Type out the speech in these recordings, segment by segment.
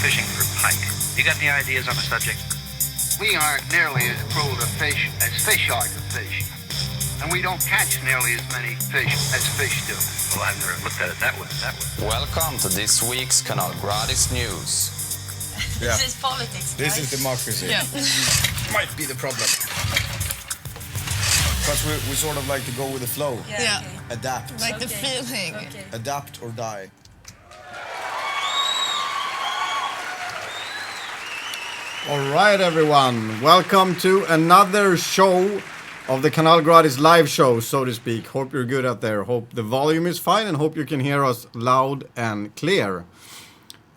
fishing for pike. You got any ideas on the subject? We aren't nearly as cruel to fish as fish are to fish. And we don't catch nearly as many fish as fish do. Well, I've never looked at it that way. Welcome to this week's Kanal Gratis news. This is politics, This guys. is democracy. Yeah. Might be the problem. Because we sort of like to go with the flow. Yeah. Okay. Adapt. Like the feeling. Okay. Adapt or die. All right, everyone. Welcome to another show of the Kanal Gratis live show, so to speak. Hope you're good out there. Hope the volume is fine and hope you can hear us loud and clear.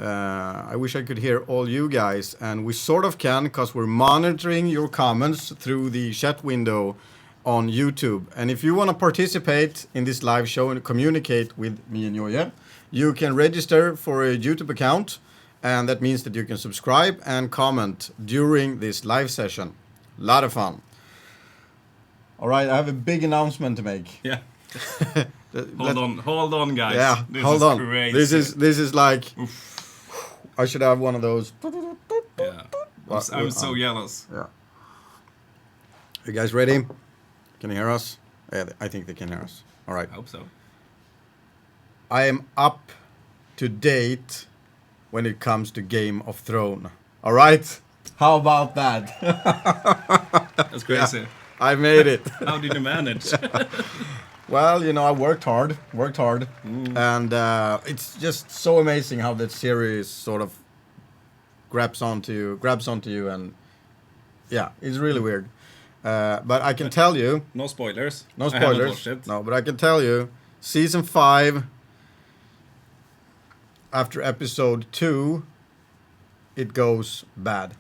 I wish I could hear all you guys, and we sort of can because we're monitoring your comments through the chat window on YouTube. And if you want to participate in this live show and communicate with me and Joje, you can register for a YouTube account, and that means that you can subscribe and comment during this live session. A lot of fun. All right, I have a big announcement to make. Yeah. Hold on, guys. Yeah, this hold is on. Crazy. This is like I should have one of those. Yeah. I'm so jealous. Yeah. You guys ready? Can you hear us? Yeah, I think they can hear us. All right. I hope so. I am up to date when it comes to Game of Thrones. All right? How about that? That's crazy. Yeah, I made it. How did you manage? Well, you know, I worked hard, and it's just so amazing how that series sort of grabs onto you, and yeah, it's really weird. But I can tell you, No spoilers. no I haven't spoilers, watched it. no, but I can tell you, season 5, after episode 2, it goes bad.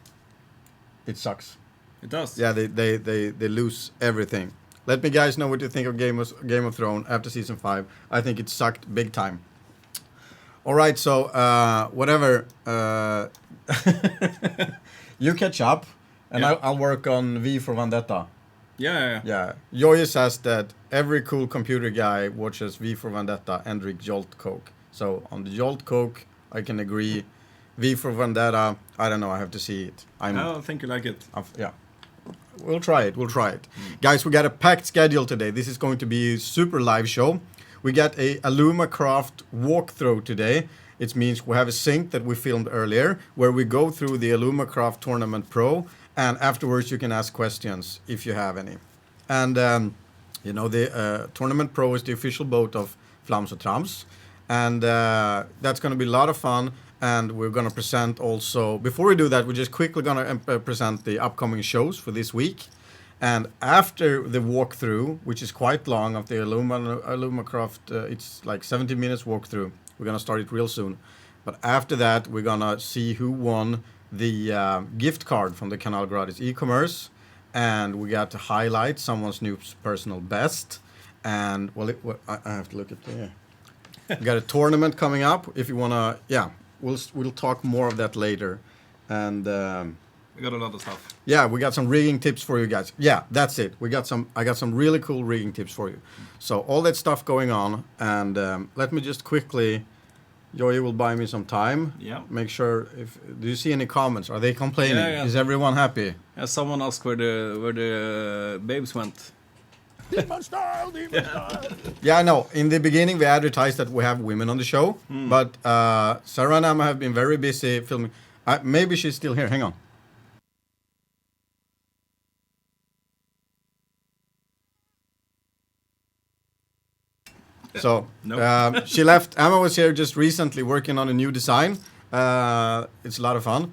It sucks. It does. Yeah, they lose everything. Let me guys know what you think of Game of Thrones after season 5. I think it sucked big time. All right, so whatever. You catch up, and Yeah. I'll work on V for Vendetta. Yeah. Yeah, Joje says that every cool computer guy watches V for Vendetta and drink Jolt Coke. So on the Jolt Coke, I can agree. V for Vendetta, I don't know. I have to see it. I don't think you like it. Yeah. We'll try it. Guys, we got a packed schedule today. This is going to be a super live show. We got a Alumacraft walkthrough today. It means we have a sync that we filmed earlier where we go through the Alumacraft Tournament Pro, and afterwards you can ask questions if you have any. And, you know, the Tournament Pro is the official boat of flams&trams. And that's going to be a lot of fun. And we're going to present also, before we do that, we're just quickly going to present the upcoming shows for this week. And after the walkthrough, which is quite long, of the Alumacraft, it's like 70 minutes walkthrough. We're going to start it real soon. But after that, we're going to see who won the gift card from the Kanal Gratis e-commerce. And we got to highlight someone's new personal best. And, well, I have to look at the... We got a tournament coming up. If you want to, yeah. We'll talk more of that later, and We got a lot of stuff. yeah, we got some rigging tips for you guys. Yeah, that's it. I got some really cool rigging tips for you. So all that stuff going on, and let me just quickly. Joje will buy me some time. Yeah. Make sure do you see any comments? Are they complaining? Yeah. Is everyone happy? Yeah, someone asked where the babes went. Demon style. Yeah, I know. In the beginning, we advertised that we have women on the show, but Sarah and Emma have been very busy filming. Maybe she's still here. Hang on. So Nope. she left. Emma was here just recently working on a new design. It's a lot of fun.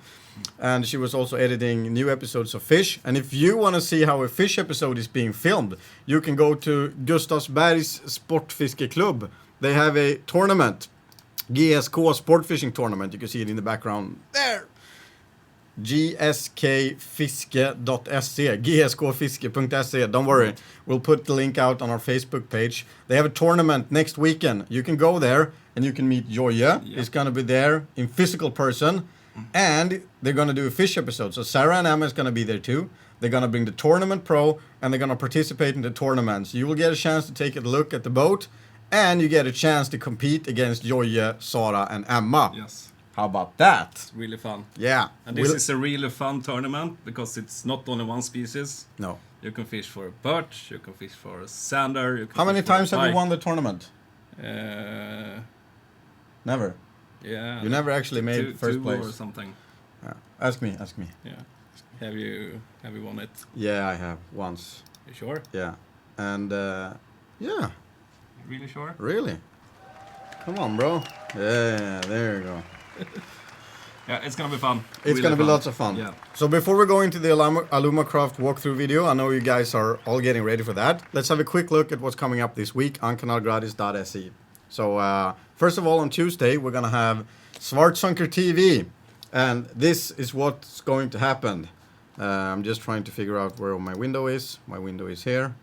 And she was also editing new episodes of Fish. And if you want to see how a Fish episode is being filmed, you can go to Gustavsbergs Sportfiskeklubb. They have a tournament, GSK Sportfishing Tournament. You can see it in the background there. gskfiske.se, gskfiske.se. Don't worry, we'll put the link out on our Facebook page. They have a tournament next weekend. You can go there and you can meet Joje. Yeah. He's going to be there in physical person. And they're going to do a fish episode. So Sarah and Emma is going to be there too. They're going to bring the Tournament Pro and they're going to participate in the tournaments. You will get a chance to take a look at the boat and you get a chance to compete against Joje, Sara and Emma. Yes. How about that? It's really fun. Yeah. And this is a really fun tournament because it's not only one species. No. You can fish for a perch, you can fish for a sander. You can How many fish for a times have you pike. won the tournament? Uh, Never. yeah. You never actually made first two place. or something. Ask me. Yeah. Have you won it? Yeah, I have once. You sure? Yeah. And yeah, Really sure? really. Come on, bro. Yeah, there you go. Yeah, it's gonna be fun. It's Really gonna be fun. lots of fun. Yeah. So before we go into the Alumacraft walkthrough video, I know you guys are all getting ready for that. Let's have a quick look at what's coming up this week on kanalgratis.se. So first of all, on Tuesday, we're gonna have Svartsunker TV. And this is what's going to happen. I'm just trying to figure out where my window is. My window is here.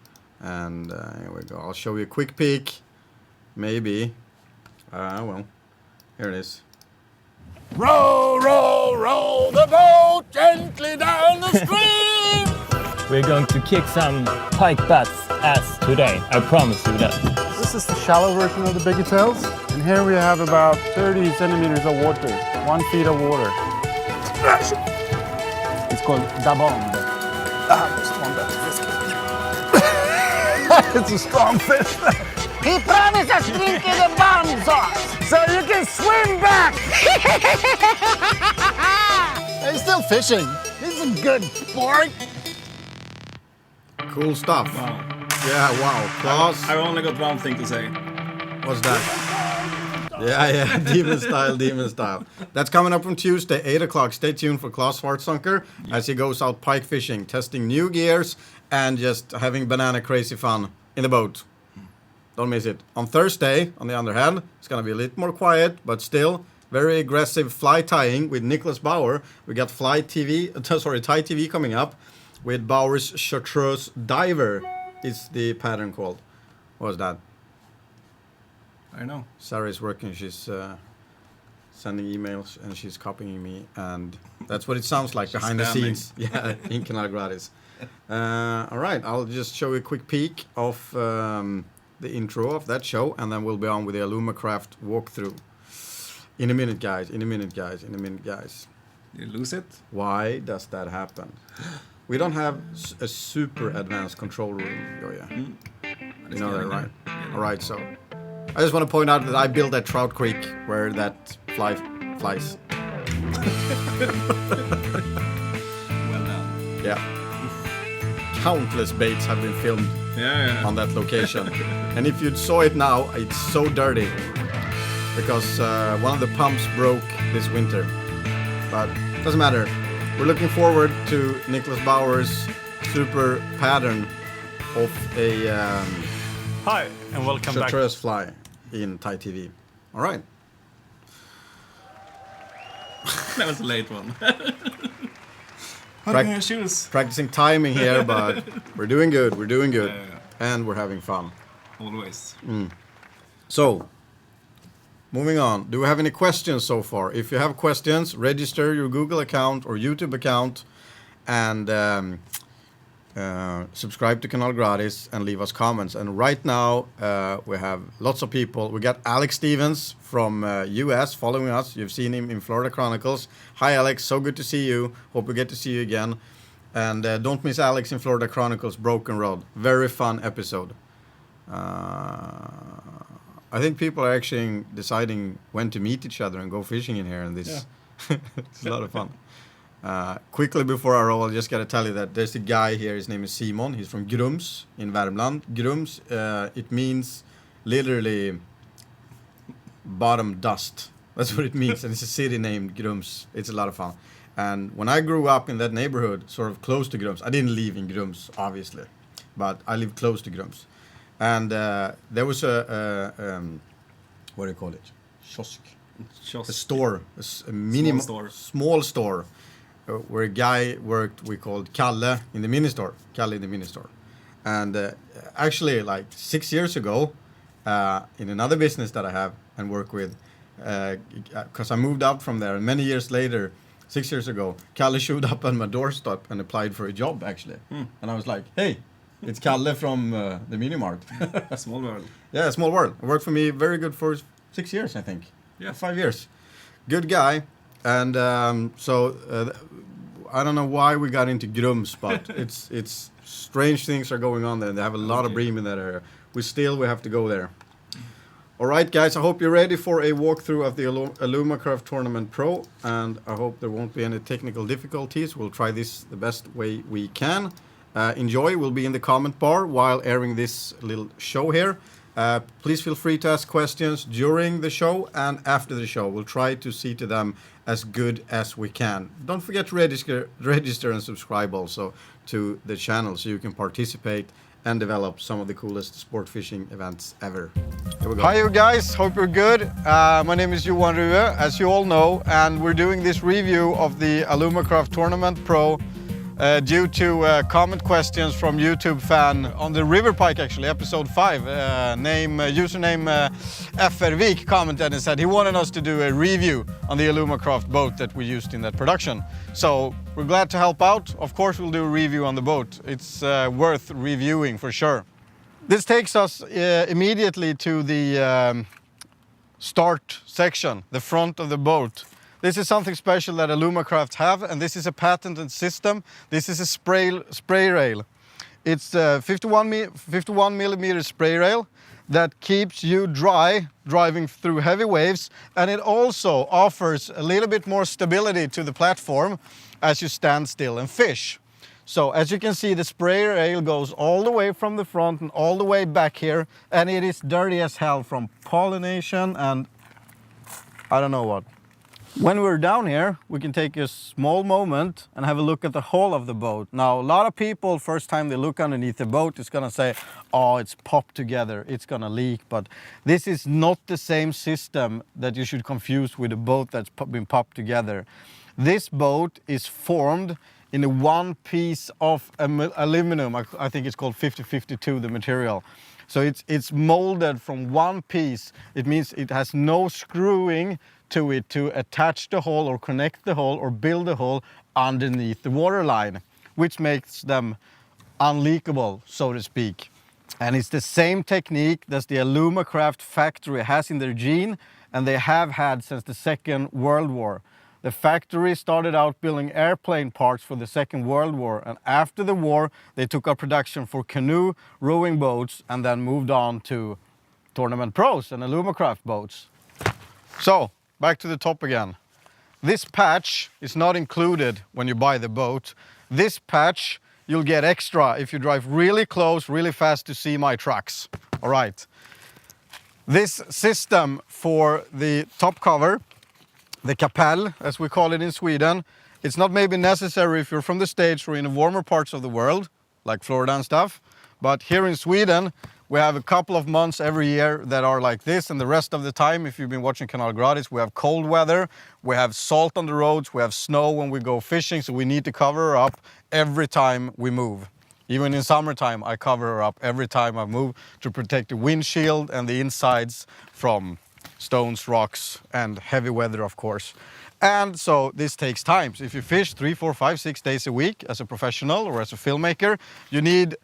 And here we go. I'll show you a quick peek. Maybe. Well, here it is. Row, row, row the boat gently down the stream. We're going to kick some pike bats ass today. I promise you that. This is the shallow version of the bigger tails. And here we have about 30 centimeters of water, 1 feet of water. It's called dabond. It's a strong fish. He promised us drinking the bomb sauce. So you can swim back. He's still fishing. He's a good sport. Cool stuff. Wow. Yeah, wow. Class. I only got one thing to say. What's that? Yeah, demon style. That's coming up on Tuesday, 8 o'clock. Stay tuned for Claes Svartsunker as he goes out pike fishing, testing new gears, and just having banana crazy fun in the boat. Don't miss it. On Thursday, on the other hand, it's going to be a little more quiet, but still very aggressive fly tying with Nicholas Bauer. We got Thai TV coming up with Bauer's Chartreuse Diver is the pattern called. What was that? I know. Sarah is working. She's sending emails and she's copying me, and that's what it sounds like behind the spamming. scenes. Yeah, in Canal Gratis. All right, I'll just show you a quick peek of the intro of that show, and then we'll be on with the Alumacraft walkthrough. In a minute, guys. In a minute, guys. You lose it? Why does that happen? We don't have a super advanced control room, Joja. You know that, right? All right, so I just want to point out that I built that trout creek where that flies. Well done. Yeah. Countless baits have been filmed Yeah. on that location. And if you saw it now, it's so dirty because one of the pumps broke this winter. But doesn't matter. We're looking forward to Nicholas Bauer's super pattern of a Hi, and welcome back. Chartreuse fly in Thai TV. All right. That was a late one. Practicing timing here, but we're doing good. And we're having fun. Always. So, moving on. Do we have any questions so far? If you have questions, register your Google account or YouTube account and subscribe to Canal Gratis and leave us comments. And right now, we have lots of people. We got Alex Stevens from US following us. You've seen him in Florida Chronicles. Hi, Alex. So good to see you. Hope we get to see you again. And don't miss Alex in Florida Chronicles Broken Rod. Very fun episode. I think people are actually deciding when to meet each other and go fishing in here. And this, it's a lot of fun. Quickly before I roll, I just got to tell you that there's a guy here. His name is Simon. He's from Grums in Värmland. Grums, it means literally bottom dust. That's what it means. And it's a city named Grums. It's a lot of fun. And when I grew up in that neighborhood, sort of close to Grums, I didn't live in Grums, obviously, but I lived close to Grums. And there was a what do you call it? Kiosk. A store, small store, where a guy worked. We called Kalle in the mini store. And actually, like 6 years ago, in another business that I have and work with, because I moved out from there, and many years later, 6 years ago, Kalle showed up on my doorstep and applied for a job actually, and I was like, hey. It's Kalle from the Mini Mart. Small world. Yeah, small world. It worked for me very good for 6 years, I think. Yeah. 5 years. good guy. And I don't know why we got into Grums, but it's strange things are going on there. They have a lot of bream in that area. We have to go there. All right, guys, I hope you're ready for a walkthrough of the Alumacraft Tournament Pro, and I hope there won't be any technical difficulties. We'll try this the best way we can. Enjoy. We'll be in the comment bar while airing this little show here. Please feel free to ask questions during the show and after the show. We'll try to see to them as good as we can. Don't forget to register and subscribe also to the channel so you can participate and develop some of the coolest sport fishing events ever. Here we go. Hi you guys, hope you're good. My name is Johan Rue, as you all know, and we're doing this review of the Alumacraft Tournament Pro due to comment questions from YouTube fan on the River Pike, actually, episode 5. Username FRVik commented and said he wanted us to do a review on the Alumacraft boat that we used in that production. So we're glad to help out. Of course we'll do a review on the boat. It's worth reviewing for sure. This takes us immediately to the start section, the front of the boat. This is something special that Alumacraft have, and this is a patented system. This is a spray rail. It's a 51 millimeter spray rail that keeps you dry driving through heavy waves, and it also offers a little bit more stability to the platform as you stand still and fish. So as you can see, the spray rail goes all the way from the front and all the way back here, and it is dirty as hell from pollination and I don't know what. When we're down here, we can take a small moment and have a look at the hull of the boat. Now, a lot of people, first time they look underneath the boat, is gonna say, oh, it's popped together, it's gonna leak. But this is not the same system that you should confuse with a boat that's been popped together. This boat is formed in a one piece of aluminum. I think it's called 5052, the material. So it's molded from one piece. It means it has no screwing to it to attach the hull or connect the hull or build the hull underneath the waterline, which makes them unleakable, so to speak. And it's the same technique that the Alumacraft factory has in their gene, and they have had since the Second World War. The factory started out building airplane parts for the Second World War, and after the war they took up production for canoe, rowing boats, and then moved on to Tournament Pros and Alumacraft boats. So, back to the top again. This patch is not included when you buy the boat. This patch you'll get extra if you drive really close, really fast to see my tracks. All right. This system for the top cover, the kapell, as we call it in Sweden, it's not maybe necessary if you're from the States or in the warmer parts of the world, like Florida and stuff. But here in Sweden, we have a couple of months every year that are like this, and the rest of the time, if you've been watching Kanal Gratis, we have cold weather, we have salt on the roads, we have snow when we go fishing, so we need to cover her up every time we move. Even in summertime, I cover her up every time I move to protect the windshield and the insides from stones, rocks, and heavy weather, of course. And so this takes time. So if you fish 3, 4, 5, 6 days a week as a professional or as a filmmaker, you need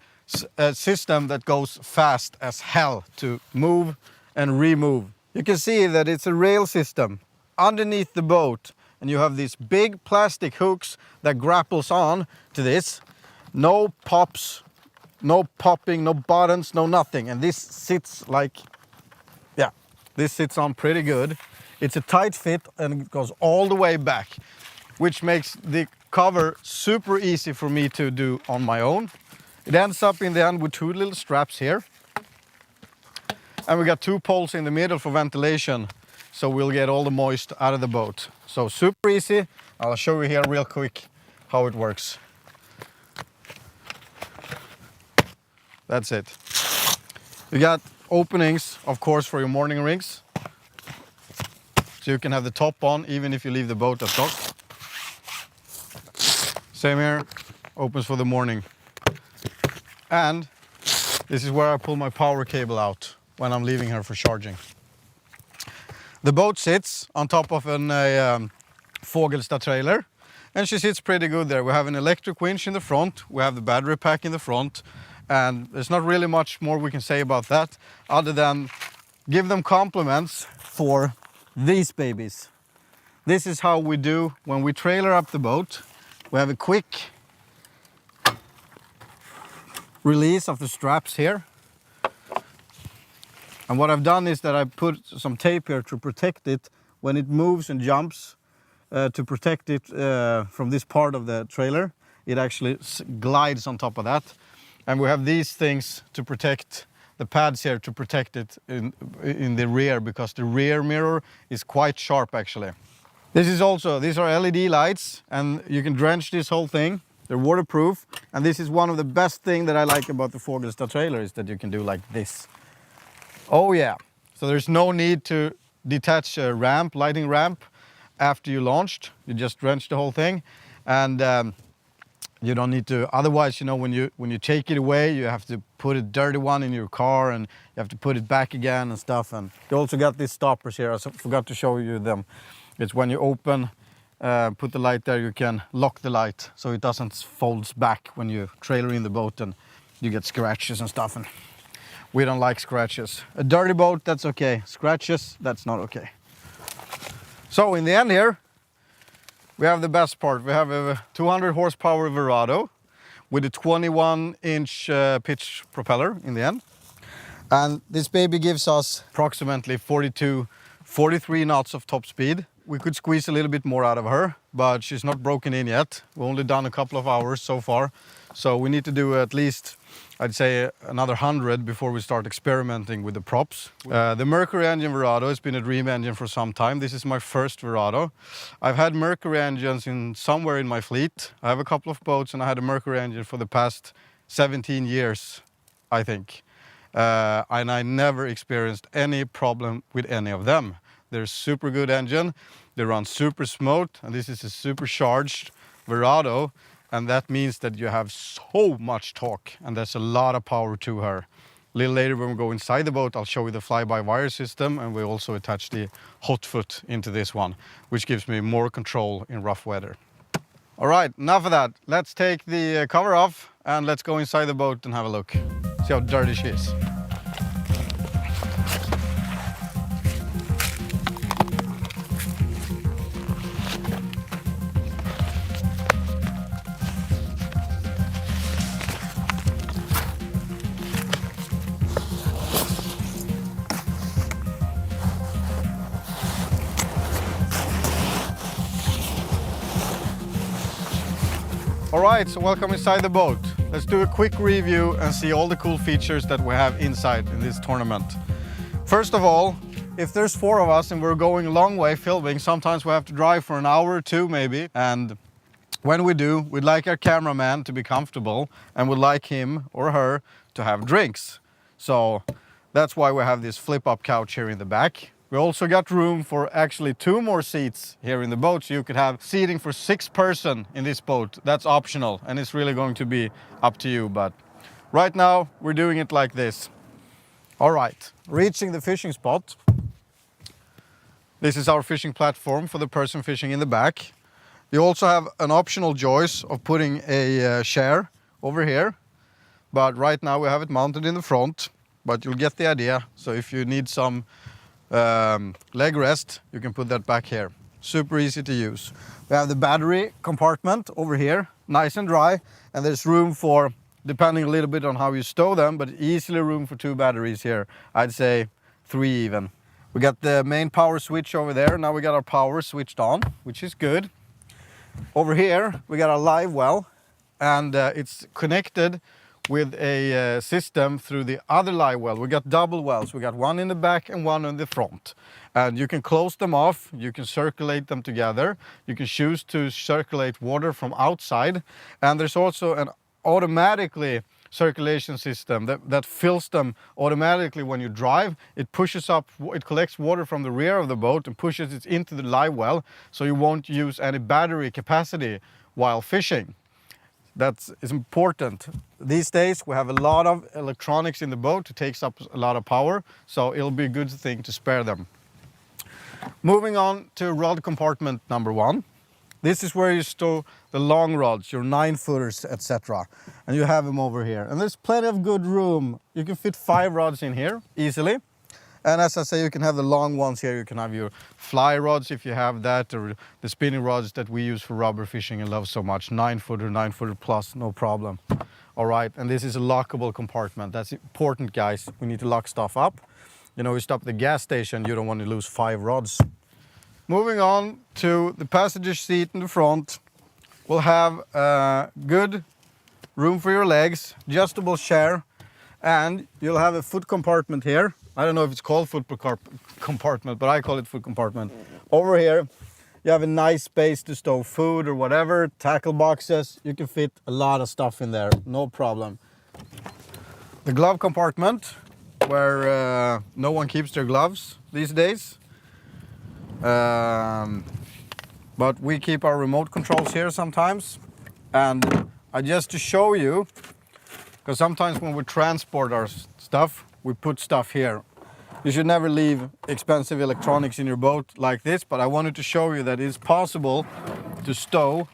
a system that goes fast as hell to move and remove. You can see that it's a rail system underneath the boat, and you have these big plastic hooks that grapples on to this. No pops, no popping, no buttons, no nothing. And this sits like, yeah, this sits on pretty good. It's a tight fit and it goes all the way back, which makes the cover super easy for me to do on my own. It ends up in the end with 2 little straps here. And we got 2 poles in the middle for ventilation, so we'll get all the moist out of the boat. So super easy. I'll show you here real quick how it works. That's it. You got openings, of course, for your mooring rings. So you can have the top on even if you leave the boat at dock. Same here, opens for the mooring. And this is where I pull my power cable out when I'm leaving her for charging. The boat sits on top of a Fogelstad trailer, and she sits pretty good there. We have an electric winch in the front, we have the battery pack in the front, and there's not really much more we can say about that other than give them compliments for these babies. This is how we do when we trailer up the boat. We have a quick release of the straps here. And what I've done is that I put some tape here to protect it when it moves and jumps, to protect it from this part of the trailer. It actually glides on top of that. And we have these things to protect the pads here, to protect it in the rear, because the rear mirror is quite sharp actually. These are LED lights, and you can drench this whole thing. They're waterproof, and this is one of the best things that I like about the Fågelstad trailer, is that you can do like this. Oh yeah, so there's no need to detach a ramp, lighting ramp, after you launched. You just drench the whole thing, and you don't need to. Otherwise, you know, when you take it away, you have to put a dirty one in your car, and you have to put it back again and stuff. And you also got these stoppers here. I forgot to show you them. It's when you open, put the light there, you can lock the light so it doesn't folds back when you trailer in the boat and you get scratches and stuff. And we don't like scratches. A dirty boat, that's okay. Scratches, that's not okay. So in the end here, we have the best part. We have a 200 horsepower Verado with a 21-inch pitch propeller in the end. And this baby gives us approximately 43 knots of top speed. We could squeeze a little bit more out of her, but she's not broken in yet. We've only done a couple of hours so far. So we need to do at least, I'd say, another 100 before we start experimenting with the props. The Mercury engine Verado has been a dream engine for some time. This is my first Verado. I've had Mercury engines somewhere in my fleet. I have a couple of boats, and I had a Mercury engine for the past 17 years, I think. And I never experienced any problem with any of them. They're a super good engine. They run super smooth, and this is a supercharged Verado, and that means that you have so much torque, and there's a lot of power to her. A little later when we go inside the boat, I'll show you the fly-by-wire system, and we also attach the hot foot into this one, which gives me more control in rough weather. All right, enough of that. Let's take the cover off and let's go inside the boat and have a look. See how dirty she is. All right, so welcome inside the boat. Let's do a quick review and see all the cool features that we have inside in this tournament. First of all, if there's 4 of us and we're going a long way filming, sometimes we have to drive for an hour or 2 maybe. And when we do, we'd like our cameraman to be comfortable, and we'd like him or her to have drinks. So that's why we have this flip-up couch here in the back. We also got room for actually 2 more seats here in the boat, so you could have seating for 6 person in this boat. That's optional, and it's really going to be up to you, but right now we're doing it like this. All right, reaching the fishing spot. This is our fishing platform for the person fishing in the back. You also have an optional choice of putting a chair over here, but right now we have it mounted in the front, but you'll get the idea. So if you need some leg rest, you can put that back here. Super easy to use. We have the battery compartment over here, nice and dry, and there's room for, depending a little bit on how you stow them, but easily room for 2 batteries here. I'd say 3 even. We got the main power switch over there. Now we got our power switched on, which is good. Over here we got our live well, and it's connected with a system through the other live well. We got double wells. We got one in the back and one in the front. And you can close them off. You can circulate them together. You can choose to circulate water from outside. And there's also an automatically circulation system that fills them automatically when you drive. It pushes up, it collects water from the rear of the boat and pushes it into the live well, so you won't use any battery capacity while fishing. That is important. These days we have a lot of electronics in the boat. It takes up a lot of power, so it'll be a good thing to spare them. Moving on to rod compartment number 1. This is where you store the long rods, your 9-footers, etc. And you have them over here. And there's plenty of good room. You can fit 5 rods in here easily. And as I say, you can have the long ones here. You can have your fly rods if you have that, or the spinning rods that we use for rubber fishing and love so much. 9-footer plus, no problem. All right, and this is a lockable compartment. That's important, guys. We need to lock stuff up. You know, you stop at the gas station, you don't want to lose 5 rods. Moving on to the passenger seat in the front. We'll have good room for your legs, adjustable chair, and you'll have a foot compartment here. I don't know if it's called foot compartment, but I call it foot compartment. Over here, you have a nice space to store food or whatever, tackle boxes. You can fit a lot of stuff in there, no problem. The glove compartment, where no one keeps their gloves these days. But we keep our remote controls here sometimes. And just to show you, because sometimes when we transport our stuff, we put stuff here. You should never leave expensive electronics in your boat like this, but I wanted to show you that it's possible to stow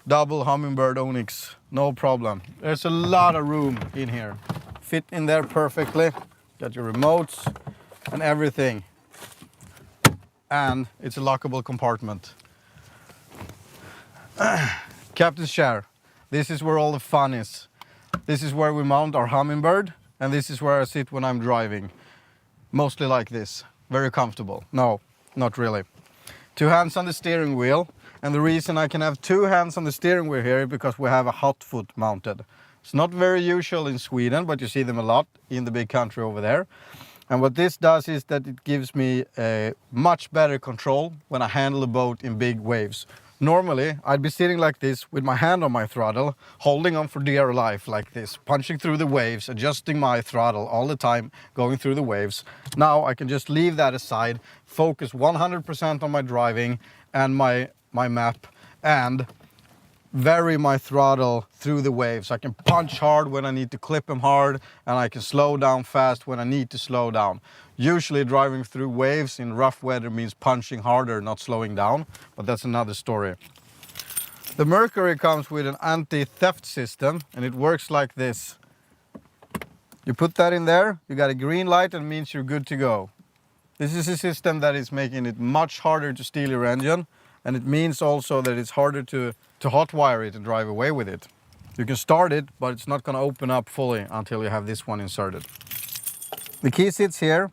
double Humminbird Onyx, no problem. There's a lot of room in here. Fit in there perfectly. Got your remotes and everything. And it's a lockable compartment. Captain's chair. This is where all the fun is. This is where we mount our Humminbird, and this is where I sit when I'm driving. Mostly like this. Very comfortable. No, not really. 2 hands on the steering wheel. And the reason I can have 2 hands on the steering wheel here is because we have a hot foot mounted. It's not very usual in Sweden, but you see them a lot in the big country over there. And what this does is that it gives me a much better control when I handle the boat in big waves. Normally, I'd be sitting like this with my hand on my throttle, holding on for dear life like this, punching through the waves, adjusting my throttle all the time, going through the waves. Now I can just leave that aside, focus 100% on my driving and my map, and vary my throttle through the waves. I can punch hard when I need to clip them hard, and I can slow down fast when I need to slow down. Usually driving through waves in rough weather means punching harder, not slowing down, but that's another story. The Mercury comes with an anti-theft system, and it works like this. You put that in there, you got a green light, and it means you're good to go. This is a system that is making it much harder to steal your engine, and it means also that it's harder to hotwire it and drive away with it. You can start it, but it's not going to open up fully until you have this one inserted. The key sits here,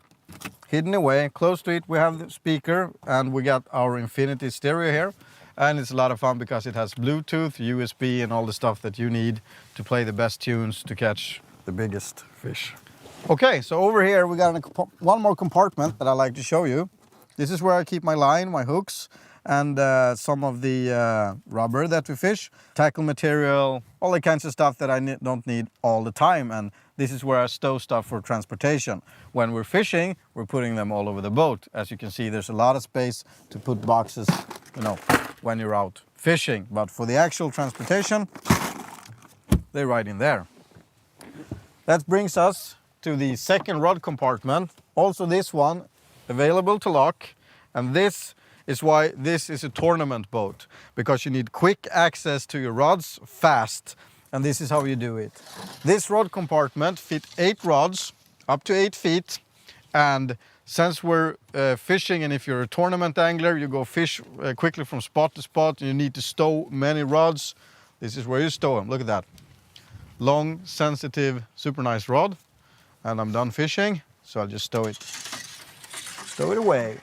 hidden away. Close to it we have the speaker, and we got our Infinity stereo here. And it's a lot of fun because it has Bluetooth, USB, and all the stuff that you need to play the best tunes to catch the biggest fish. Okay, so over here we got one more compartment that I like to show you. This is where I keep my line, my hooks, and some of the rubber that we fish, tackle material, all the kinds of stuff that I don't need all the time. And this is where I stow stuff for transportation. When we're fishing, we're putting them all over the boat. As you can see, there's a lot of space to put boxes, you know, when you're out fishing. But for the actual transportation, they're right in there. That brings us to the second rod compartment. Also this one available to lock, and this is why this is a tournament boat, because you need quick access to your rods fast, and this is how you do it. This rod compartment fit 8 rods up to 8 feet, and since we're fishing, and if you're a tournament angler, you go fish quickly from spot to spot, and you need to stow many rods. This is where you stow them. Look at that. Long, sensitive, super nice rod. And I'm done fishing, so I'll just stow it away.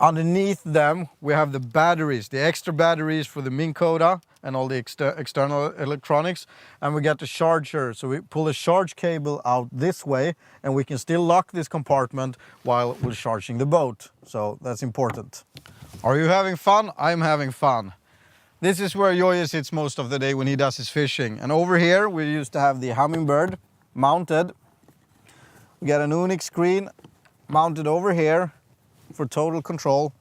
Underneath them, we have the batteries, the extra batteries for the Minn Kota and all the external electronics. And we got the charger, so we pull a charge cable out this way, and we can still lock this compartment while we're charging the boat. So that's important. Are you having fun? I'm having fun. This is where Joje sits most of the day when he does his fishing. And over here, we used to have the Humminbird mounted. We got an Onyx screen mounted over here for total control.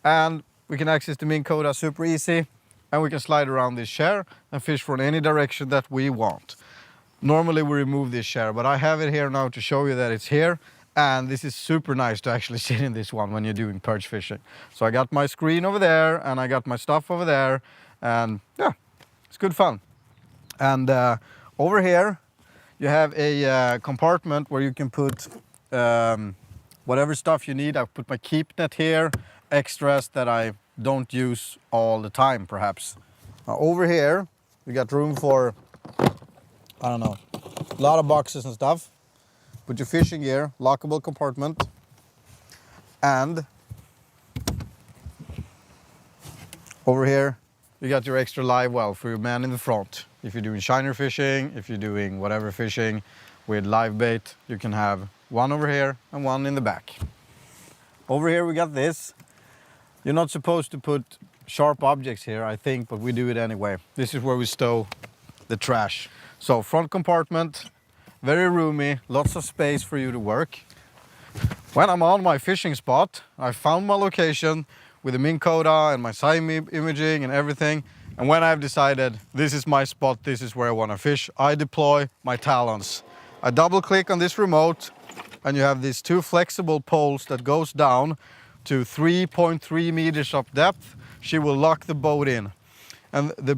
And we can access the Minn Kota super easy. And we can slide around this chair and fish from any direction that we want. Normally we remove this chair, but I have it here now to show you that it's here. And this is super nice to actually sit in this one when you're doing perch fishing. So I got my screen over there, and I got my stuff over there, and yeah, it's good fun. And over here You have a compartment where you can put whatever stuff you need. I put my keep net here, extras that I don't use all the time perhaps. Over here we got room for, I don't know, a lot of boxes and stuff. Put your fishing gear, lockable compartment, and over here you got your extra live well for your man in the front. If you're doing shiner fishing, if you're doing whatever fishing with live bait, you can have one over here and one in the back. Over here we got this. You're not supposed to put sharp objects here, I think, but we do it anyway. This is where we stow the trash. So front compartment, very roomy, lots of space for you to work. When I'm on my fishing spot, I found my location with the Minn Kota and my side imaging and everything. And when I've decided this is my spot, this is where I want to fish, I deploy my talons. I double click on this remote and you have these two flexible poles that goes down to 3.3 meters of depth. She will lock the boat in. And the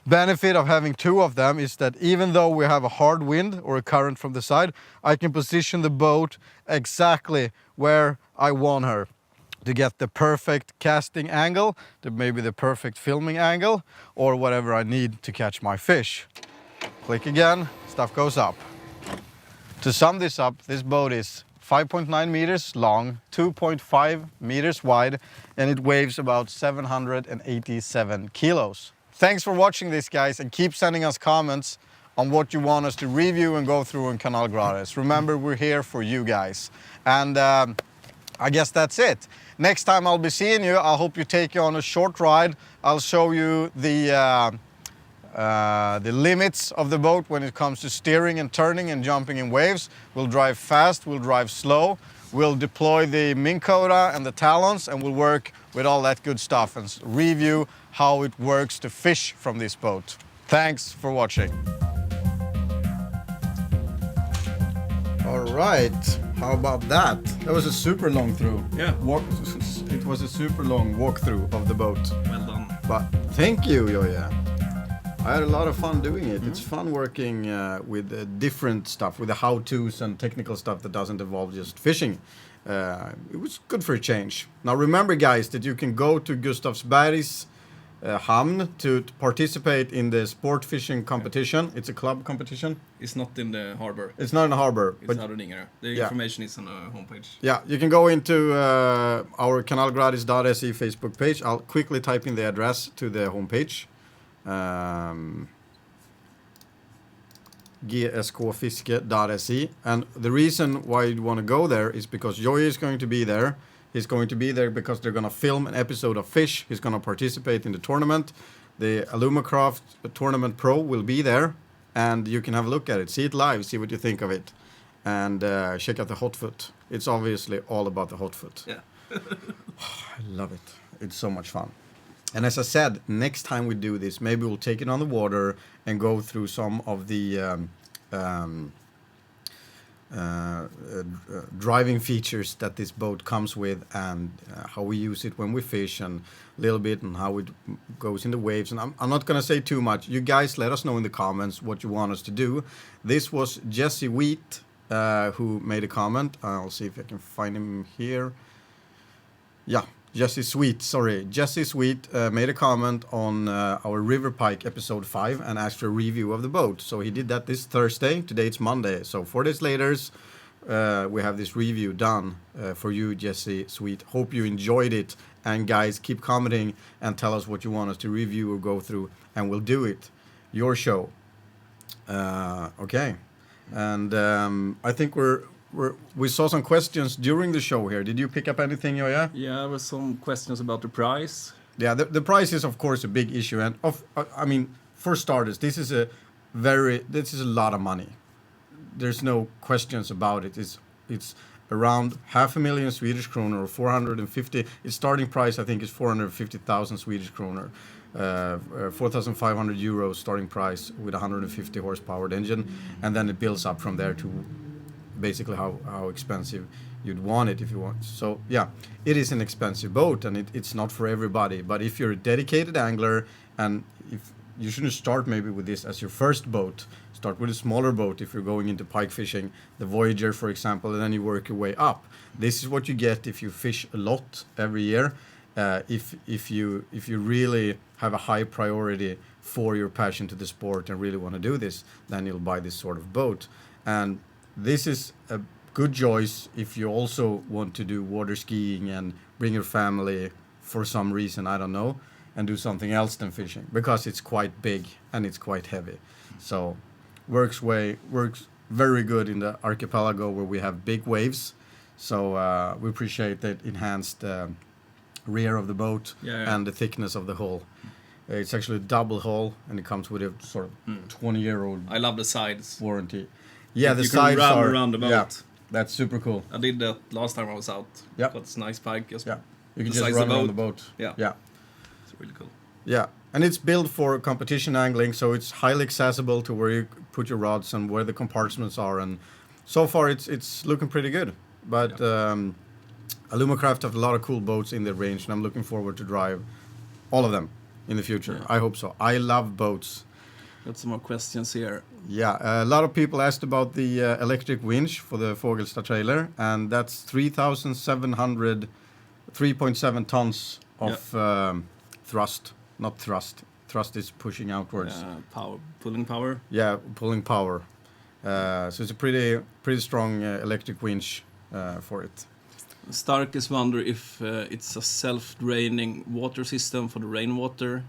benefit of having two of them is that even though we have a hard wind or a current from the side, I can position the boat exactly where I want her to get the perfect casting angle, maybe the perfect filming angle, or whatever I need to catch my fish. Click again, stuff goes up. To sum this up, this boat is 5.9 meters long, 2.5 meters wide, and it weighs about 787 kilos. Thanks for watching this, guys, and keep sending us comments on what you want us to review and go through in Kanal Gratis. Remember, we're here for you guys. And I guess that's it. Next time I'll be seeing you, I hope you take you on a short ride. I'll show you the limits of the boat when it comes to steering and turning and jumping in waves. We'll drive fast, we'll drive slow. We'll deploy the Minn Kota and the talons, and we'll work with all that good stuff and review how it works to fish from this boat. Thanks for watching. All right, how about that? That was a super long through. Yeah. It was a super long walkthrough of the boat. Well done. But thank you, Joja. I had a lot of fun doing it. It's fun working with different stuff, with the how-tos and technical stuff that doesn't involve just fishing. It was good for a change. Now remember, guys, that you can go to Gustavsbergs hamn to participate in the sport fishing competition. It's a club competition. It's not in the harbor. It's not in the harbor. It's out of Dingerö. The information is on the homepage. Yeah, you can go into our kanalgratis.se Facebook page. I'll quickly type in the address to the homepage. gskfiske.se, and the reason why you want to go there is because Joey is going to be there. He's going to be there because they're going to film an episode of Fish. He's going to participate in the tournament. The Alumacraft Tournament Pro will be there, and you can have a look at it, see it live, see what you think of it, and check out the hot foot. It's obviously all about the hot foot. Yeah. I love it. It's so much fun. And as I said, next time we do this, maybe we'll take it on the water and go through some of the driving features that this boat comes with, and how we use it when we fish, and a little bit and how it goes in the waves. And I'm not going to say too much. You guys let us know in the comments what you want us to do. This was Jesse Wheat who made a comment. I'll see if I can find him here. Yeah. Jesse Sweet made a comment on our River Pike episode 5 and asked for a review of the boat. So he did that this Thursday. Today it's Monday. So 4 days later, we have this review done for you, Jesse Sweet. Hope you enjoyed it. And guys, keep commenting and tell us what you want us to review or go through, and we'll do it. Your show. Okay. And I think we saw some questions during the show here. Did you pick up anything, Joja? Yeah, there were some questions about the price. Yeah, the price is of course a big issue, and I mean, for starters, this is a lot of money. There's no questions about it. It's around 500,000 Swedish kronor, or 450. Its starting price, I think, is 450,000 Swedish kronor. 4,500 euros starting price with 150 horsepower engine, and then it builds up from there to basically how expensive you'd want it if you want. So yeah, it is an expensive boat, and it's not for everybody. But if you're a dedicated angler, and you shouldn't start maybe with this as your first boat. Start with a smaller boat if you're going into pike fishing, the Voyager, for example, and then you work your way up. This is what you get if you fish a lot every year. If you really have a high priority for your passion to the sport and really want to do this, then you'll buy this sort of boat. And this is a good choice if you also want to do water skiing and bring your family for some reason, I don't know, and do something else than fishing, because it's quite big and it's quite heavy. So works very good in the archipelago where we have big waves. So we appreciate the enhanced rear of the boat and the thickness of the hull. It's actually a double hull, and it comes with a sort of 20-year-old. I love the sides. Warranty. Yeah, the you sides can run are around the boat. Yeah, that's super cool. I did that last time I was out. Yeah, Got a nice pike. Just yeah, you can just besides run the around the boat. Yeah, yeah, it's really cool. Yeah, and it's built for competition angling, so it's highly accessible to where you put your rods and where the compartments are. And so far, it's looking pretty good. But Alumacraft have a lot of cool boats in their range, and I'm looking forward to drive all of them in the future. Yeah. I hope so. I love boats. Got some more questions here. Yeah, a lot of people asked about the electric winch for the Fogelstad trailer, and that's 3.7 tons of thrust. Not thrust. Thrust is pushing outwards. Pulling power. Yeah, pulling power. So it's a pretty strong electric winch for it. Starkest wonder if it's a self-draining water system for the rainwater.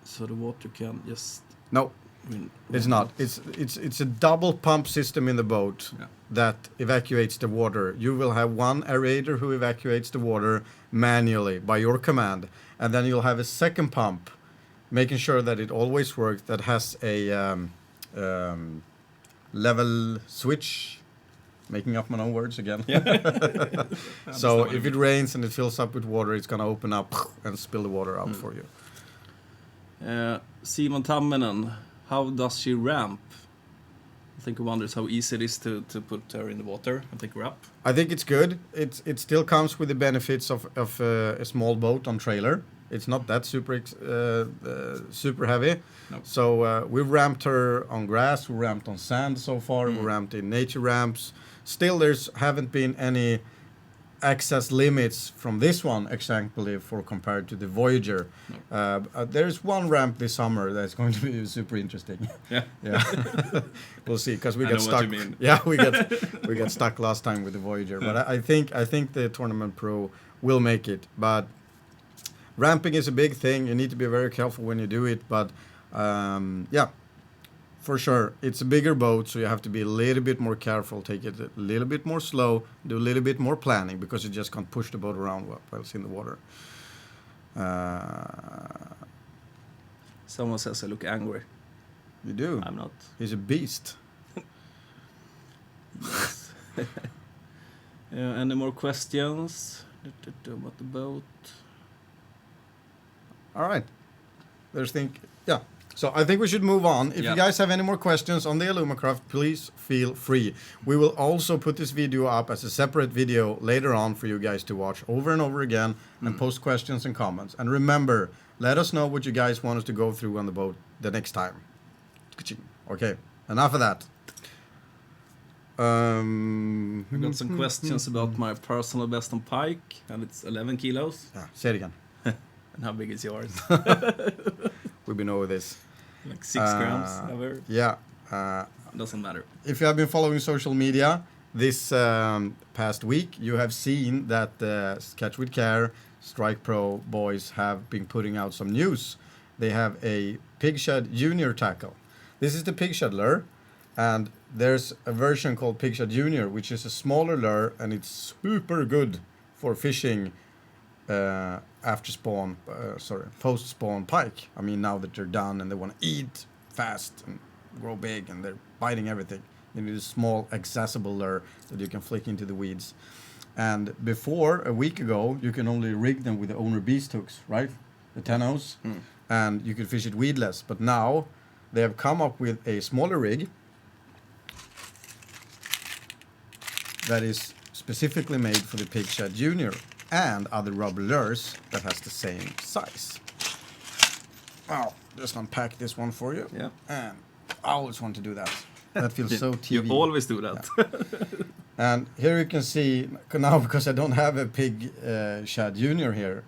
So the water can just... No, it's not. It's a double pump system in the boat that evacuates the water. You will have one aerator who evacuates the water manually by your command, and then you'll have a second pump making sure that it always works, that has a level switch. Making up my own words again. So if it rains and it fills up with water, it's going to open up and spill the water out for you. Simon Tamminen, how does she ramp? I think he wonders how easy it is to put her in the water and take her up. I think it's good. It still comes with the benefits of a small boat on trailer. It's not that super heavy. Nope. So we've ramped her on grass, we ramped on sand so far, we ramped in nature ramps. Still, haven't been any access limits from this one, exactly, for compared to the Voyager. Nope. There's one ramp this summer that's going to be super interesting. Yeah. We'll see, because we I got know stuck. what you mean. Yeah, we got stuck last time with the Voyager. But I think the Tournament Pro will make it. But ramping is a big thing. You need to be very careful when you do it. But for sure, it's a bigger boat, so you have to be a little bit more careful, take it a little bit more slow, do a little bit more planning, because you just can't push the boat around while it's in the water. Someone says I look angry. You do. I'm not. He's a beast. Any more questions about the boat? All right. So I think we should move on. If you guys have any more questions on the Alumacraft, please feel free. We will also put this video up as a separate video later on for you guys to watch over and over again and post questions and comments. And remember, let us know what you guys want us to go through on the boat the next time. Okay, enough of that. We got some questions about my personal best on pike, and it's 11 kilos. Yeah, say it again. And how big is yours? We've been over this. Like 6 grams ever? Yeah. Doesn't matter. If you have been following social media this past week, you have seen that Catch with Care, Strike Pro boys have been putting out some news. They have a Pig Shad Junior tackle. This is the Pig Shad lure, and there's a version called Pig Shad Junior, which is a smaller lure, and it's super good for fishing post-spawn pike. I mean, now that they're done and they want to eat fast and grow big and they're biting everything, you need a small, accessible lure that you can flick into the weeds. And before, a week ago, you can only rig them with the owner beast hooks, right? The 10-0s. And you could fish it weedless. But now, they have come up with a smaller rig that is specifically made for the Pig Shad Junior and other rubber lures that has the same size. Oh, just unpack this one for you. Yeah. And I always want to do that. That feels so TV. You always do that. And here you can see now, because I don't have a Pig Shad JR here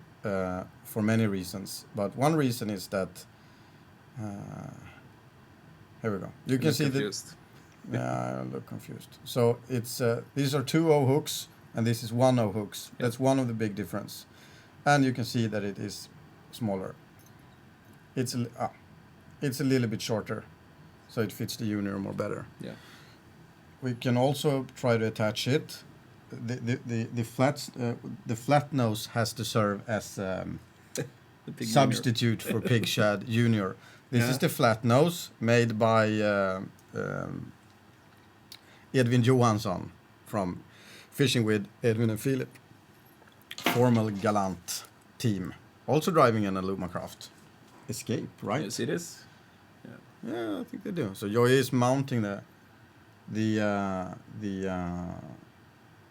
for many reasons. But one reason is that here we go. You can see confused. Yeah, I look confused. So it's these are 2 O hooks and this is 1 O hooks. Yep. That's one of the big difference. And you can see that it is smaller. It's a little bit shorter, so it fits the Junior more better. Yeah. We can also try to attach it. The flat nose has to serve as The Pig substitute for Pig Shad JR. This Yeah. is the flat nose made by Edvin Johansson from Fishing with Edvin and Philip. Formal Galant team. Also driving an Alumacraft Escape, right? Yes, it is. Yeah, I think they do. So Joy is mounting the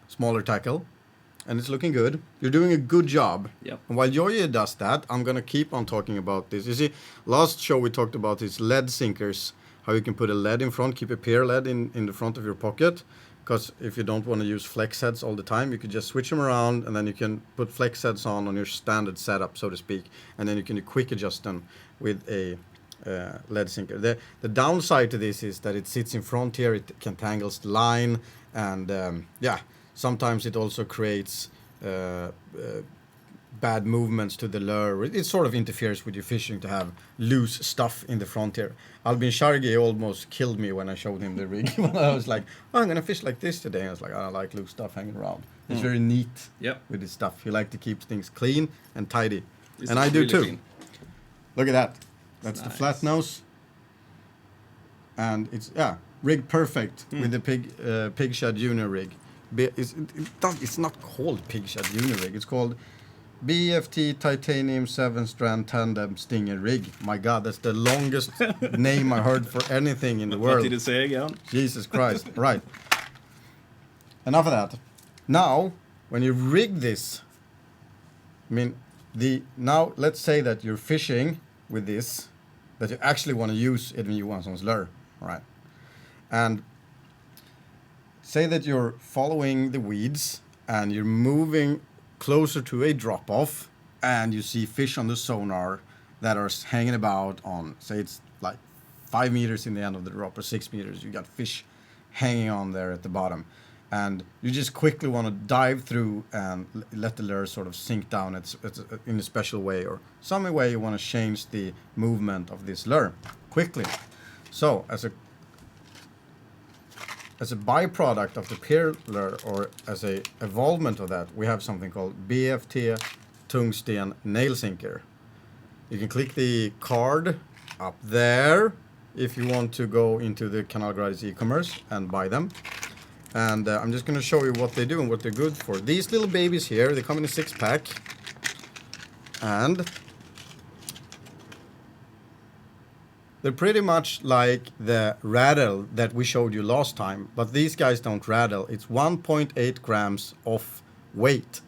smaller tackle, and it's looking good. You're doing a good job. Yep. And while Joy does that, I'm gonna keep on talking about this. You see, last show we talked about these lead sinkers, how you can put a lead in front, keep a pair lead in the front of your pocket. Because if you don't want to use flex heads all the time, you could just switch them around, and then you can put flex heads on your standard setup, so to speak, and then you can quick adjust them with a lead sinker. The downside to this is that it sits in front here, it can tangles the line, and sometimes it also creates bad movements to the lure. It sort of interferes with your fishing to have loose stuff in the front here. Albin Shargi almost killed me when I showed him the rig. I was like, I'm gonna fish like this today. I was like, I don't like loose stuff hanging around. It's very neat with his stuff. He likes to keep things clean and tidy. This and is I do really too. clean. Look at that. That's the Nice. flat nose. And it's, rig perfect with the Pig Shad JR rig. It's not called Pig Shad JR rig. It's called BFT Titanium 7-strand Tandem Stinger rig. My God, that's the longest name I heard for anything in the world. What did it say again? Jesus Christ. Right. Enough of that. Now, when you rig this, I mean, now let's say that you're fishing with this, that you actually want to use Edvin Johansson's lure, right? And say that you're following the weeds and you're moving closer to a drop-off and you see fish on the sonar that are hanging about on, say it's like 5 meters in the end of the drop or 6 meters, you got fish hanging on there at the bottom. And you just quickly want to dive through and let the lure sort of sink down in a special way, or some way you want to change the movement of this lure quickly. So as a byproduct of the peer lure, or as a evolvement of that, we have something called BFT Tungsten Nail Sinker. You can click the card up there if you want to go into the Kanalgratis e-commerce and buy them. And I'm just going to show you what they do and what they're good for. These little babies here, they come in a 6-pack. And they're pretty much like the rattle that we showed you last time. But these guys don't rattle. It's 1.8 grams of weight.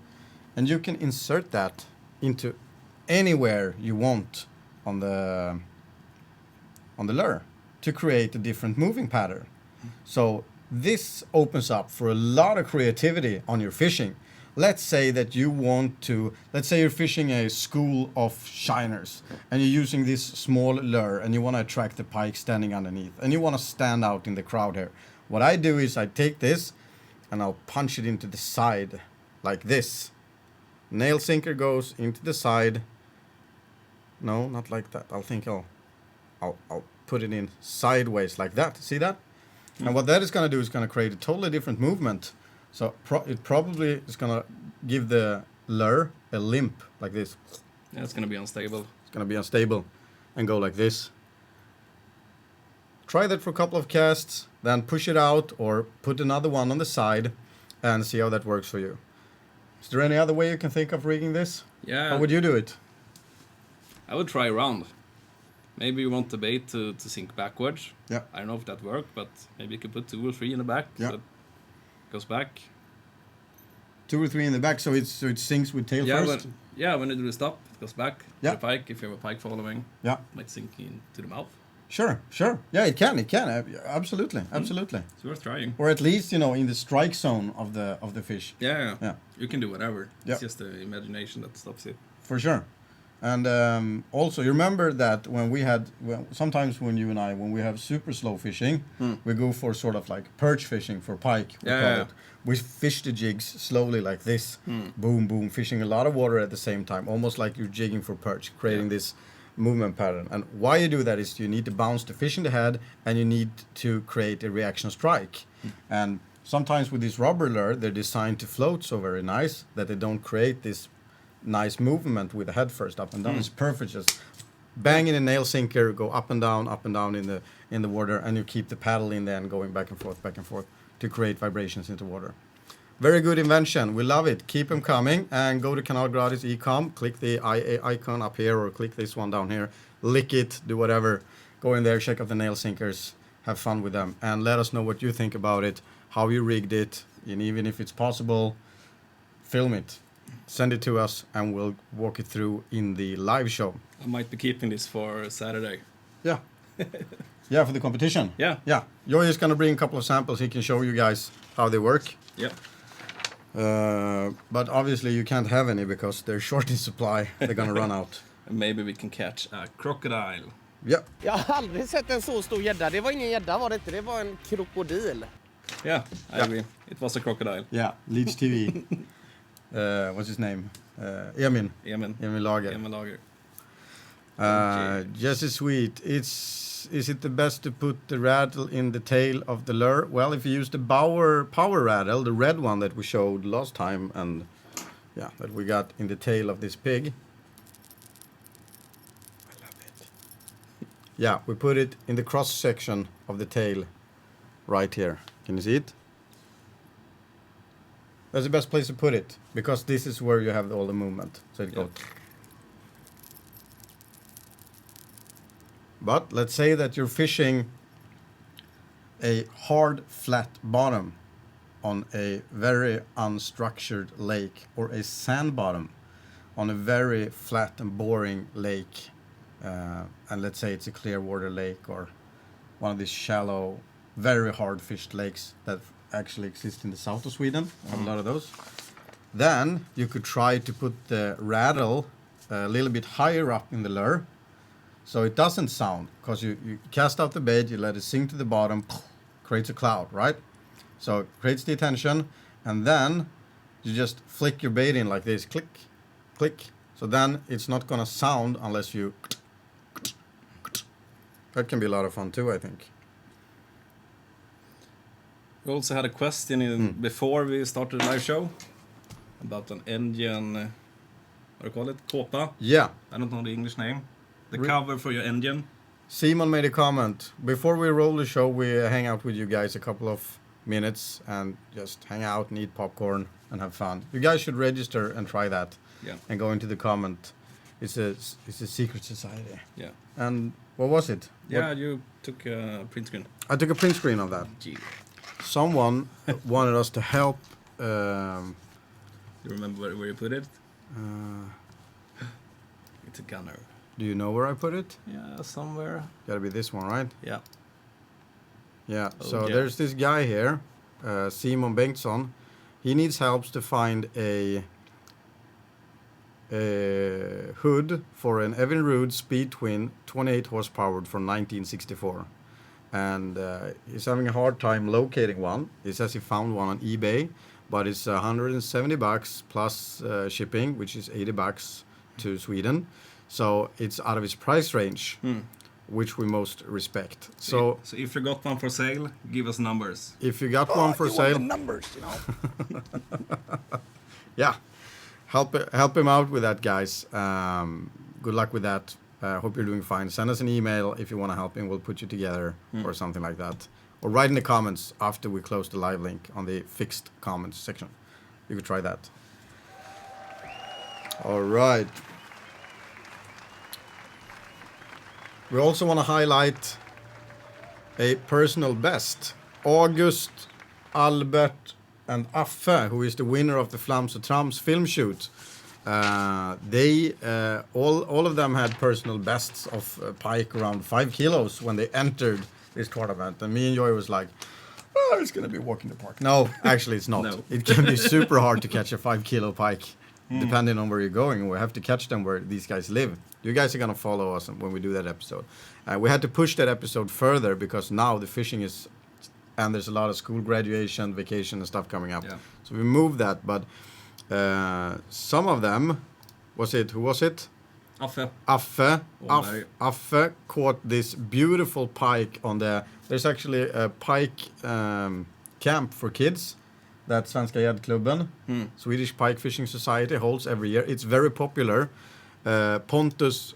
And you can insert that into anywhere you want on the lure to create a different moving pattern. So this opens up for a lot of creativity on your fishing. Let's say that you want to, let's say you're fishing a school of shiners and you're using this small lure and you want to attract the pike standing underneath and you want to stand out in the crowd here. What I do is I take this and I'll punch it into the side like this. Nail sinker goes into the side. No, not like that. I'll put it in sideways like that. See that? And what that is going to do is going to create a totally different movement. So it probably is going to give the lure a limp like this. Yeah, it's going to be unstable. It's going to be unstable and go like this. Try that for a couple of casts, then push it out or put another one on the side and see how that works for you. Is there any other way you can think of rigging this? Yeah. How would you do it? I would try around. Maybe you want the bait to sink backwards. Yeah. I don't know if that worked, but maybe you could put 2 or 3 in the back. Yeah. So it goes back. 2 or 3 in the back, so it sinks with tail Yeah, first? but Yeah, when you do the stop, it goes back Yeah. to the pike. If you have a pike following, Yeah. it might sink into the mouth. Sure. Yeah, it can. Absolutely. It's worth trying. Or at least, in the strike zone of the fish. Yeah. You can do whatever. Yeah. It's just the imagination that stops it. For sure. And also, you remember that sometimes when you and I, when we have super slow fishing, we go for sort of like perch fishing for pike. We call it. We fish the jigs slowly like this. Boom, boom, fishing a lot of water at the same time, almost like you're jigging for perch, creating this movement pattern. And why you do that is you need to bounce the fish in the head and you need to create a reaction strike. And sometimes with this rubber lure, they're designed to float so very nice that they don't create this nice movement with the head first up and down. It's perfect. Just bang in a nail sinker, go up and down in the water, and you keep the paddle in there and going back and forth to create vibrations into water. Very good invention. We love it. Keep them coming, and go to kanalgratis.se. Click the icon up here, or click this one down here. Lick it, do whatever. Go in there, check out the nail sinkers, have fun with them, and let us know what you think about it, how you rigged it, and even if it's possible, film it. Send it to us, and we'll walk it through in the live show. I might be keeping this for Saturday. Yeah. Yeah, for the competition. Yeah. Yeah. Joey is going to bring a couple of samples. He can show you guys how they work. Yeah. But obviously you can't have any because they're short in supply. They're going to run out. And maybe we can catch a crocodile. Yeah. Jag har aldrig sett en så stor gädda. Det var ingen gädda, var det inte? Det var en krokodil. Yeah, I agree. It was a crocodile. Yeah, Leeds TV. What's his name? Emin Lager. Emil Lager. Jesse Sweet, is it the best to put the rattle in the tail of the lure? Well, if you use the power rattle, the red one that we showed last time, and that we got in the tail of this pig. I love it. Yeah, we put it in the cross section of the tail right here. Can you see it? That's the best place to put it, because this is where you have all the movement. So it goes. But let's say that you're fishing a hard, flat bottom on a very unstructured lake, or a sand bottom on a very flat and boring lake. And let's say it's a clear water lake, or one of these shallow, very hard fished lakes that actually exist in the south of Sweden. A lot of those. Then you could try to put the rattle a little bit higher up in the lure, so it doesn't sound, because you cast out the bait, you let it sink to the bottom, creates a cloud, right? So it creates the attention, and then you just flick your bait in like this, click, click. So then it's not gonna sound unless you. That can be a lot of fun too, I think. We also had a question before we started the live show about an engine, what do you call it? Kåpa? Yeah. I don't know the English name. The cover for your engine. Simon made a comment. Before we roll the show, we hang out with you guys a couple of minutes and just hang out and eat popcorn and have fun. You guys should register and try that. Yeah. And go into the comment. It's a secret society. Yeah. And what was it? Yeah, you took a print screen. I took a print screen of that. Gee. Someone wanted us to help. You remember where you put it? It's a gunner. Do you know where I put it? Yeah, somewhere. Gotta be this one, right? Yeah. Yeah. Oh, So yeah. there's this guy here, Simon Bengtsson. He needs help to find a hood for an Evinrude Speed Twin 28 horsepower from 1964. And he's having a hard time locating one. He says he found one on eBay, but it's $170 plus shipping, which is $80 to Sweden. So it's out of his price range, which we most respect. So if you got one for sale, give us numbers. if you got one for sale, Numbers, you know. yeah, help him out with that, guys. Good luck with that. Hope you're doing fine. Send us an email if you want to help him. We'll put you together or something like that. Or write in the comments after we close the live link on the fixed comments section. You could try that. All right. We also want to highlight a personal best. August, Albert, and Affe, who is the winner of the Flams&trams film shoot. They all of them had personal bests of pike around 5 kilos when they entered this tournament, and me and Joy was like, "Oh, it's gonna be a walk in the park." No, actually, it's not. No. It can be super hard to catch a 5 kilo pike, depending on where you're going. We have to catch them where these guys live. You guys are gonna follow us when we do that episode. We had to push that episode further because now the fishing is, and there's a lot of school graduation, vacation, and stuff coming up. Yeah. So we moved that, but some of them, who was it? Affe. Affe caught this beautiful pike on there's actually a pike camp for kids that Svenska Gäddklubben, Swedish Pike Fishing Society, holds every year. It's very popular. Pontus,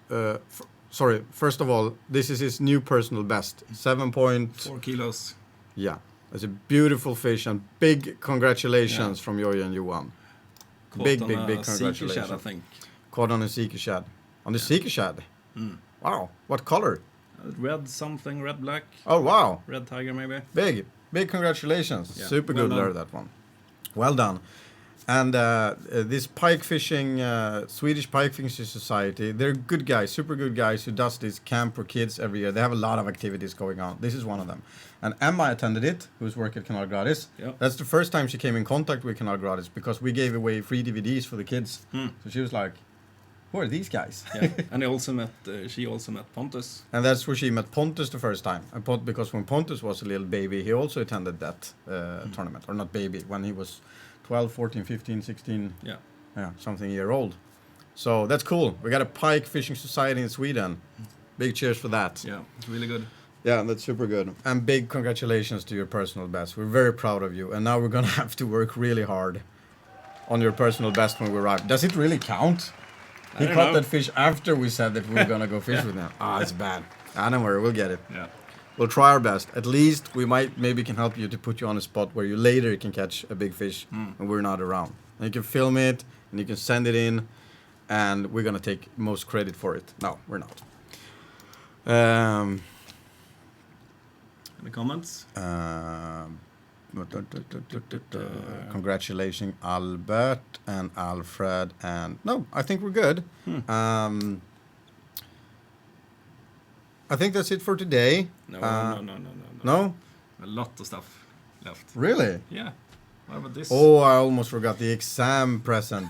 first of all, this is his new personal best, 4 kilos. Yeah, it's a beautiful fish, and big congratulations from Joy and Johan. Big congratulations. Shad, I think. Caught on a Seeker Shad. On the Seeker Shad? Wow, what color? Red something, red black. Oh, wow. Red tiger maybe. Big congratulations. Yeah. Super Well good done. lure, that one. Well done. And this pike fishing, Swedish Pike Fishing Society, they're good guys, super good guys who does this camp for kids every year. They have a lot of activities going on. This is one of them. And Emma attended it, who's working at Kanalgratis. Yep. That's the first time she came in contact with Kanalgratis because we gave away free DVDs for the kids. So she was like, who are these guys? Yeah. And she also met Pontus. And that's where she met Pontus the first time. And because when Pontus was a little baby, he also attended that tournament. Or not baby, when he was 12, 14, 15, 16, something year old. So that's cool. We got a pike fishing society in Sweden. Big cheers for that. Yeah, it's really good. Yeah, that's super good. And big congratulations to your personal best. We're very proud of you. And now we're going to have to work really hard on your personal best when we arrive. Does it really count? He caught that fish after we said that we were going to go fish with him. It's bad. Don't worry, we'll get it. Yeah. We'll try our best. At least we maybe can help you to put you on a spot where you later can catch a big fish and we're not around. And you can film it and you can send it in and we're going to take most credit for it. No, we're not. Any comments? Congratulations, Albert and Alfred. And no, I think we're good. I think that's it for today. No. No? A lot of stuff left. Really? Yeah. What about this? Oh, I almost forgot the exam present.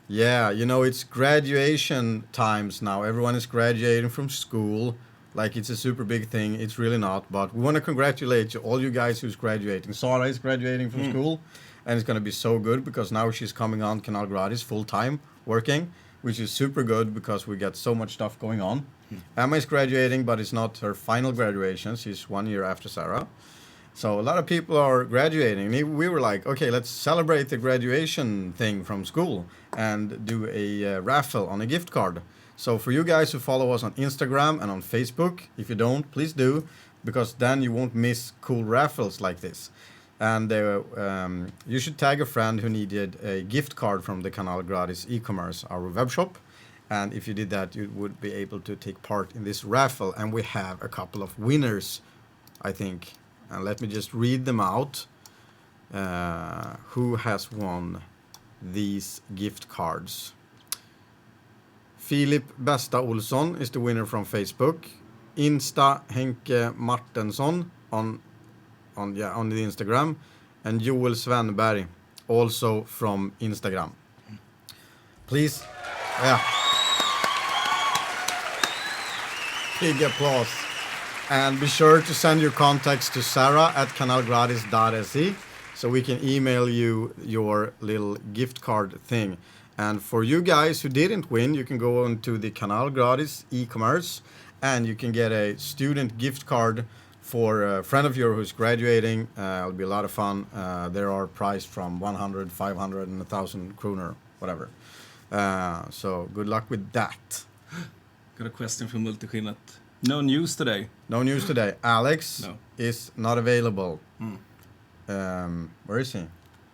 Yeah, it's graduation times now. Everyone is graduating from school. Like it's a super big thing. It's really not. But we want to congratulate all you guys who's graduating. Sarah is graduating from school. And it's going to be so good because now she's coming on Kanalgratis full time working. Which is super good because we get so much stuff going on. Emma is graduating, but it's not her final graduation. She's 1 year after Sarah. So a lot of people are graduating. We were like, okay, let's celebrate the graduation thing from school and do a raffle on a gift card. So for you guys who follow us on Instagram and on Facebook, if you don't, please do, because then you won't miss cool raffles like this. And you should tag a friend who needed a gift card from the Kanalgratis e-commerce, our webshop. And if you did that, you would be able to take part in this raffle. And we have a couple of winners, I think. And let me just read them out. Who has won these gift cards? Filip Besta Olsson is the winner from Facebook. Insta Henke Martensson on the Instagram, and Joel Svenberg also from Instagram. Please, big applause. And be sure to send your contacts to Sarah at kanalgratis.se so we can email you your little gift card thing. And for you guys who didn't win, you can go on to the Kanalgratis e-commerce and you can get a student gift card for a friend of yours who's graduating. It'll be a lot of fun. There are priced from 100, 500 and 1,000 kronor, whatever. So good luck with that. Got a question from Multiskinnet. No news today. No news today. Alex is not available. Where is he?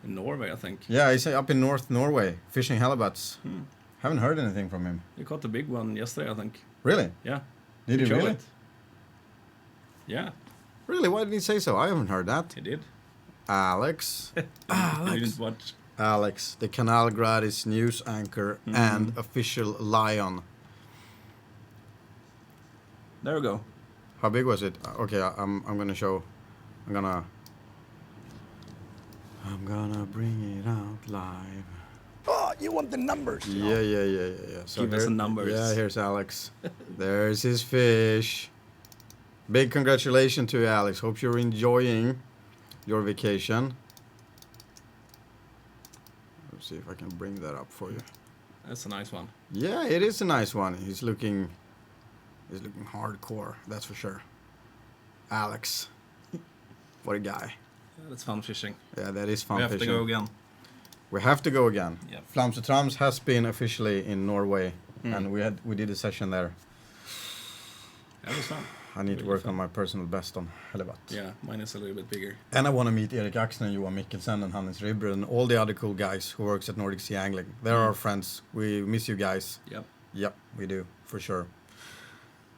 In Norway, I think. Yeah, he's up in North Norway, fishing halibuts. Haven't heard anything from him. He caught a big one yesterday, I think. Really? Yeah. Did he really? It. Yeah. Really? Why didn't he say so? I haven't heard that. He did. Alex. You didn't watch. Alex, the Canal Gratis news anchor and official lion. There we go. How big was it? Okay, I'm gonna show. I'm gonna bring it out live. Oh, you want the numbers? Yeah. So Give us the numbers. Yeah, here's Alex. There's his fish. Big congratulations to you, Alex. Hope you're enjoying your vacation. Let's see if I can bring that up for you. That's a nice one. Yeah, it is a nice one. He's looking hardcore, that's for sure. Alex. What a guy. Yeah, that's fun fishing. Yeah, that is fun We have fishing. to go again. We have to go again. Yep. Flams&trams has been officially in Norway, and we did a session there. That was fun. I need to work on my personal best on Hellevat. Yeah, mine is a little bit bigger. And I want to meet Erik Axner, Johan Mikkelsen, and Hannes Ribber, and all the other cool guys who works at Nordic Sea Angling. They're our friends. We miss you guys. Yep, we do, for sure.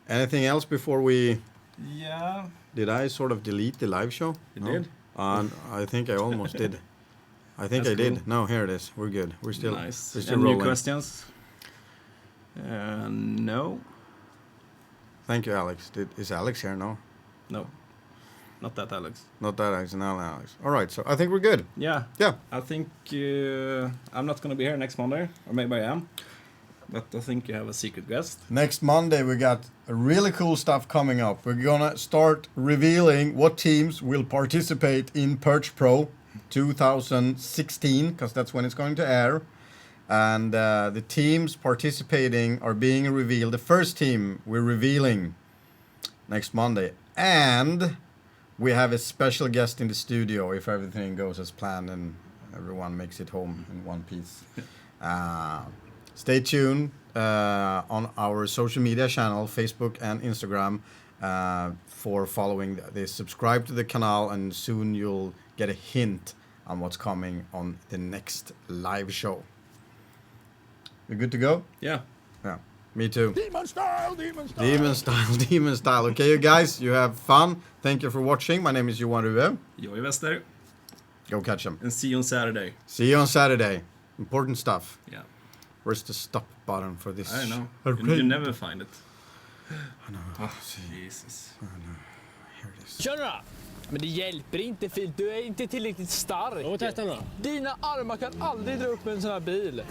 Anything else before we... Yeah. Did I sort of delete the live show? You did? I think I almost did. I think That's I did. cool. No, here it is. We're good. We're still, nice. we're still Any rolling. new questions? No. Thank you, Alex. Is Alex here? No. No. Not that, Alex. Not that Alex, no Alex. All right, so I think we're good. Yeah. Yeah. I think I'm not going to be here next Monday, or maybe I am. But I think you have a secret guest. Next Monday, we got really cool stuff coming up. We're gonna start revealing what teams will participate in Perch Pro 2016, because that's when it's going to air. And the teams participating are being revealed. The first team we're revealing next Monday. And we have a special guest in the studio if everything goes as planned and everyone makes it home in one piece. Stay tuned on our social media channel, Facebook and Instagram, for following this. Subscribe to the canal and soon you'll get a hint on what's coming on the next live show. You good to go? Yeah. Yeah, me too. Demon style, demon style. Demon style, demon style. Okay, you guys, you have fun. Thank you for watching. My name is Johan Ruve. Jag är Wester. Go catch them. And see you on Saturday. See you on Saturday. Important stuff. Yeah. Where's the stop button for this? I don't know. array? You never find it. I know. Oh, Jesus. I know. Here it is. Kör nu då! Men det hjälper inte Filip, du är inte tillräckligt stark. Och testa nu. Dina armar kan aldrig dra upp en sån här bil.